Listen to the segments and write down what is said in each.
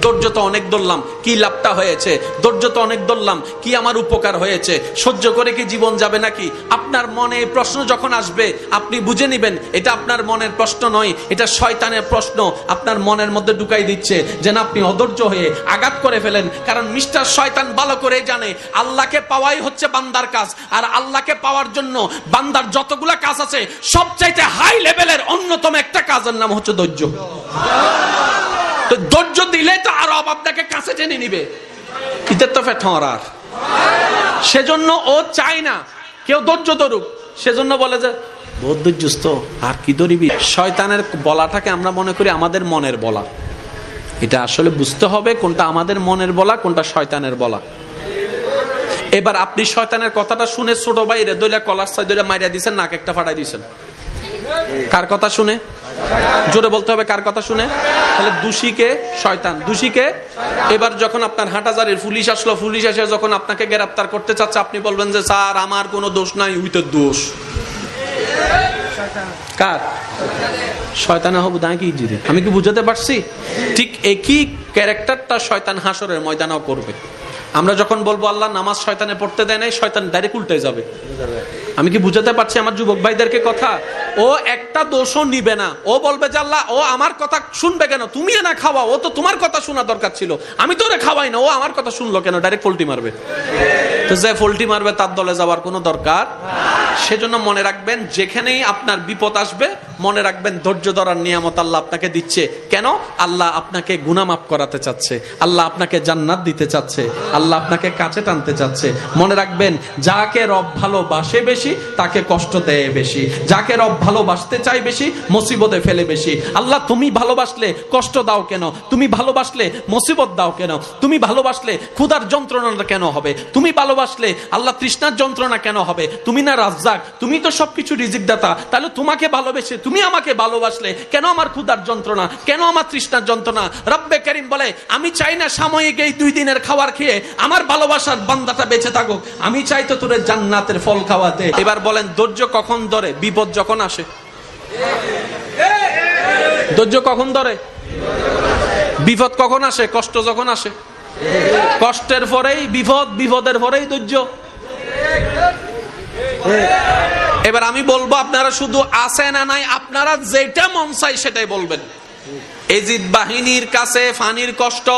ধৈর্য তো অনেক ধরলাম, কি লাভটা হয়েছে? ধৈর্য তো অনেক ধরলাম, কি আমার উপকার হয়েছে? সহ্য করে কি জীবন যাবে নাকি? আপনার মনে প্রশ্ন যখন আসবে আপনি বুঝে নেবেন এটা আপনার মনের প্রশ্ন নয়, এটা শয়তানের প্রশ্ন আপনার মনের মধ্যে ঢুকাই দিচ্ছে, যেন আপনি অধৈর্য হয়ে আঘাত করে ফেলেন। কারণ মিস্টার শয়তান ভালো করে জানে আল্লাহকে পাওয়াই হচ্ছে বান্দার কাজ, আর আল্লাহকে পাওয়ার জন্য বান্দার যতগুলা কাজ আছে সবচাইতে হাই লেভেলের অন্যতম একটা কাজের নাম হচ্ছে ধৈর্য। তো ধৈর্য দিলে তো আরো আপনাকে কাছে টেনে নিবে, ইতে তো ফেটরার। সেজন্য ও চায় না কেউ ধৈর্য ধরুক, সেজন্য বলে যে বহুত ধৈর্যস্থ আর কি ধরিবি। শয়তানের বলাটাকে আমরা মনে করি আমাদের মনের বলা, এটা আসলে বুঝতে হবে কোনটা আমাদের মনের বলা কোনটা শয়তানের বলা। এবার আপনি শয়তানের কথাটা শুনে ছোট ভাইরে দইলা কলার সাইড দইলা মাইরা দিয়েছেন, নাক একটা ফাটাই দিয়েছেন। কার কথা শুনে? জোরে বলতে হবে, কার কথা শুনে? তাহলে দোষীকে শয়তান, দোষীকে। এবার যখন আপনার হাটাজারির পুলিশ আসলো, পুলিশ এসে যখন আপনাকে গ্রেফতার করতে চাচ্ছে, আপনি বলবেন যে স্যার আমার কোনো দোষ নাই, উইতে দোষ কার? শয়তান হবু দাঁড়িয়ে কি জিরে। আমি কি বুঝাতে পারছি? ঠিক একই ক্যারেক্টারটা শয়তান হাসরের ময়দানেও করবে। আমরা যখন বলবো আল্লাহ নামাজ শয়তানে পড়তে দেয় নাই, শয়তান ডাইরেক্ট উল্টে যাবে। আমি কি বুঝাতে পারছি আমার যুবক ভাইদেরকে কথা? ও একটা দোষও নিবে না, ও বলবে যে আল্লাহ ও আমার কথা শুনবে কেন? তুমি না খাওয়া, ও তো তোমার কথা শোনা দরকার ছিল, আমি তো ওরে খাওয়াই না, ও আমার কথা শুনলো কেন? ডাইরেক্ট পোল্টি মারবে। তো যে পোল্টি মারবে তার দলে যাওয়ার কোনো দরকার। সেজন্য মনে রাখবেন যেখানেই আপনার বিপদ আসবে মনে রাখবেন ধৈর্য ধরার নিয়ামত আল্লাহ আপনাকে দিচ্ছে। কেন? আল্লাহ আপনাকে গুনাহ মাফ করাতে চাচ্ছে, আল্লাহ আপনাকে জান্নাত দিতে চাচ্ছে, আল্লাহ আপনাকে কাছে টানতে চাচ্ছে। মনে রাখবেন যাকে রব ভালোবাসে বেশি তাকে কষ্ট দেয় বেশি, যাকে রব ভালোবাসতে চাই বেশি মুসিবতে ফেলে বেশি। আল্লাহ তুমি ভালোবাসলে কষ্ট দাও কেন? তুমি ভালোবাসলে মুসিবত দাও কেন? তুমি ভালোবাসলে ক্ষুধার যন্ত্রণা কেন হবে? তুমি ভালোবাসলে আল্লাহ তৃষ্ণার যন্ত্রণা কেন হবে? তুমি না রাজ্জাক, তুমি তো সবকিছু রিজিক দাতা, তাহলে তোমাকে ভালোবেসে তুমি আমাকে ভালোবাসলে কেন আমার ক্ষুধার যন্ত্রণা, কেন আমার তৃষ্ণার যন্ত্রণা? রব্বে কারীম বলে আমি চাই না সাময়িক এই 2 দিনের খাবার খেয়ে আমার ভালোবাসার বান্দাটা বেঁচে থাকুক, আমি চাই তো তোর জান্নাতের ফল খাওয়াতে। এবার বলেন ধৈর্য কখন ধরে? বিপদ যখন আসে। ধৈর্য কখন ধরে? বিপদ কখন আসে? কষ্ট যখন আসে। কষ্টের পরেই বিপদ, বিপদের পরেই ধৈর্য। এবার আমি বলবো আপনারা শুধু আছে না নাই, আপনারা যেটা মন চাই সেটাই বলবেন। এজিদ বাহিনীর কাছে ফানির কষ্ট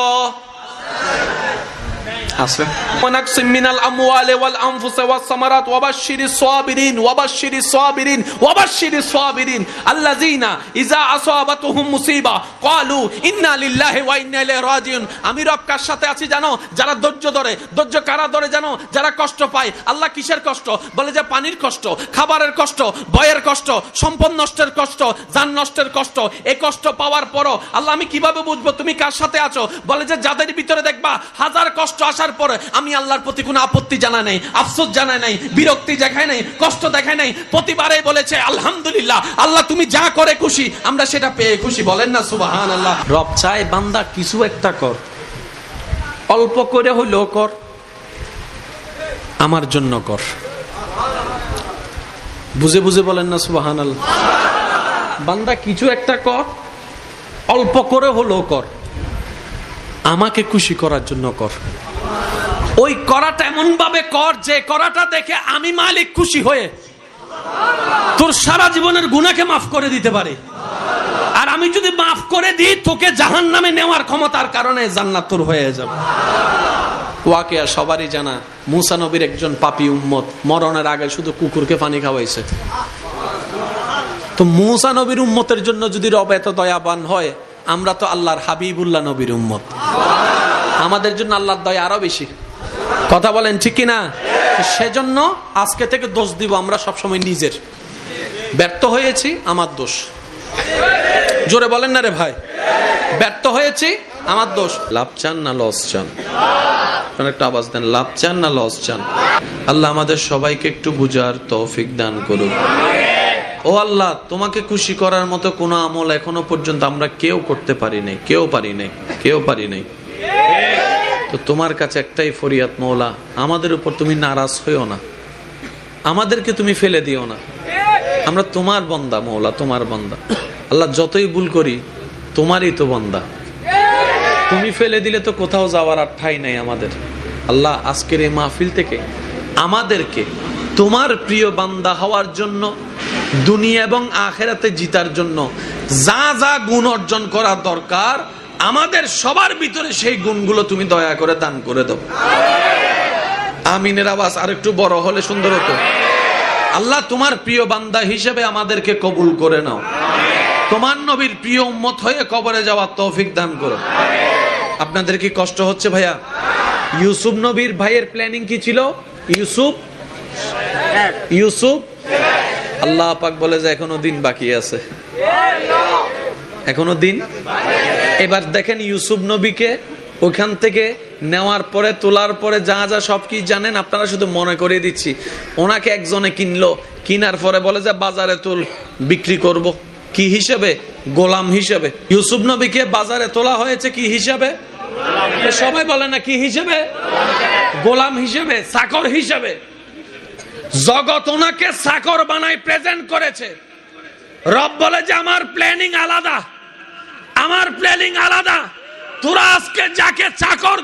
আছে। ওয়ানাকসিম মিনাল আমওয়ালি ওয়াল আনফুসি ওয়াস সামারাত ওয়াবাশশিরিস সাবিরিন ওয়াবাশশিরিস সাবিরিন ওয়াবাশশিরিস সাবিরিন আল্লাযিনা ইযা আসাবাতুহুম মুসিবা ক্বালু ইন্না লিল্লাহি ওয়া ইন্না ইলাইহি রাজিউন। আমি রব কার সাথে আছি জানো? যারা ধৈর্য ধরে। ধৈর্য কারা ধরে জানো? যারা কষ্ট পায়। আল্লাহ কিসের কষ্ট? বলে যে পানির কষ্ট, খাবারের কষ্ট, ভয়ের কষ্ট, সম্পদ নষ্টের কষ্ট, জান নষ্টের কষ্ট। এই কষ্ট পাওয়ার পরও আল্লাহ আমি কিভাবে বুঝবো তুমি কার সাথে আছো? বলে যে যাদের ভিতরে দেখবা হাজার কষ্ট আসার পরে আমি আল্লাহর প্রতি কোনো আপত্তি জানাই নাই, আফসোস জানাই নাই, বিরক্তি দেখাই নাই, কষ্ট দেখাই নাই, প্রতিবারে বলেছে আলহামদুলিল্লাহ আল্লাহ তুমি যা করে খুশি, আমরা সেটা পেয়ে খুশি। বলেন না সুবহানাল্লাহ। রব চায় বান্দা কিছু একটা কর, অল্প করে হইলেও কর, আমার জন্য কর। বুঝে বুঝে বলেন না সুবহানাল্লাহ। বান্দা কিছু একটা কর, অল্প করে হলেও কর, আমাকে খুশি করার জন্য কর। ওই করাটা এমন ভাবে কর যে করাটা দেখে আমি মালিক খুশি হয়ে তোর সারা জীবনের গুনাহকে মাফ করে দিতে পারে। আর আমি যদি মাফ করে দিই তোকে জাহান্নামে নেওয়ার ক্ষমতার কারণে জান্নাত তোর হয়ে যাবে। ওয়াকিয়া সবারই জানা, মুসা নবীর একজন পাপী উম্মত মরণের আগে শুধু কুকুরকে পানি খাওয়াইছে। তো মুসা নবীর উম্মতের জন্য যদি রব এত দয়াবান হয়, আমরা তো আল্লাহর হাবিবুল্লাহ নবীর উম্মত, আমাদের জন্য আল্লাহর দয়া আরো বেশি। কথা বলেন ঠিক কিনা? সেজন্য আজকে থেকে দোষ দিব আমরা সবসময় নিজের। ব্যর্থ হয়েছি আমার দোষ। জোরে বলেন না রে ভাই, ব্যর্থ হয়েছি আমার দোষ। লাভ চান না লস চান? একটা আওয়াজ দেন, লাভ চান না লস চান? আল্লাহ আমাদের সবাইকে একটু বুঝার তৌফিক দান করুন। ও আল্লাহ, তোমাকে খুশি করার মতো কোন আমল এখনো পর্যন্ত আমরা কেউ করতে পারি নাই, কেউ পারি নাই। তো তোমার কাছে একটাই ফরিয়াদ, মওলা আমাদের উপর তুমি নারাজ হইও না, আমাদেরকে তুমি ফেলে দিও না। আমরা তোমার বান্দা মওলা, তোমার বান্দা। আল্লাহ যতই ভুল করি তোমারই তো বান্দা, তুমি ফেলে দিলে তো কোথাও যাওয়ার আর ঠাঁই নাই আমাদের। আল্লাহ আজকের এই মাহফিল থেকে আমাদেরকে তোমার প্রিয় বান্দা হওয়ার জন্য, দুনিয়া এবং আখিরাতে জিতার জন্য যা যা গুণ অর্জন করা দরকার আমাদের সবার ভিতরে সেই গুণগুলো তুমি দয়া করে দান করে দাও। আমিনের আওয়াজ আর একটু বড় হলে সুন্দর হতো। আল্লাহ তোমার প্রিয় বান্দা হিসেবে আমাদেরকে কবুল করে নাও। তোমার নবীর প্রিয় উম্মত হয়ে কবরে যাওয়ার তৌফিক দান করো। আপনাদের কি কষ্ট হচ্ছে ভাইয়া? ইউসুফ নবীর ভাইয়ের প্ল্যানিং কি ছিল? ইউসুফ আল্লাহ পাক বলে যে এখনো দিন বাকি আছে, এখনো দিন। এবার দেখেন ইউসুফ নবীকে ওখান থেকে নেওয়ার পরে, তোলার পরে যা যা সব কি জানেন আপনারা, শুধু মনে করিয়ে দিচ্ছি। ওনাকে একজনে কিনলো, কিনার পরে বলে যে বাজারে তুল, বিক্রি করব। কি হিসেবে? গোলাম হিসেবে। ইউসুফ নবীকে বাজারে তোলা হয়েছে কি হিসেবে? সবাই বলে না কি হিসেবে? গোলাম হিসেবে, চাকর হিসেবে। জগৎ ওনাকে চাকর বানায় প্রেজেন্ট করেছে। রব বলে যে আমার প্ল্যানিং আলাদা, আমার প্ল্যানিং আলাদা। তোরা আজকে যাকে চাকর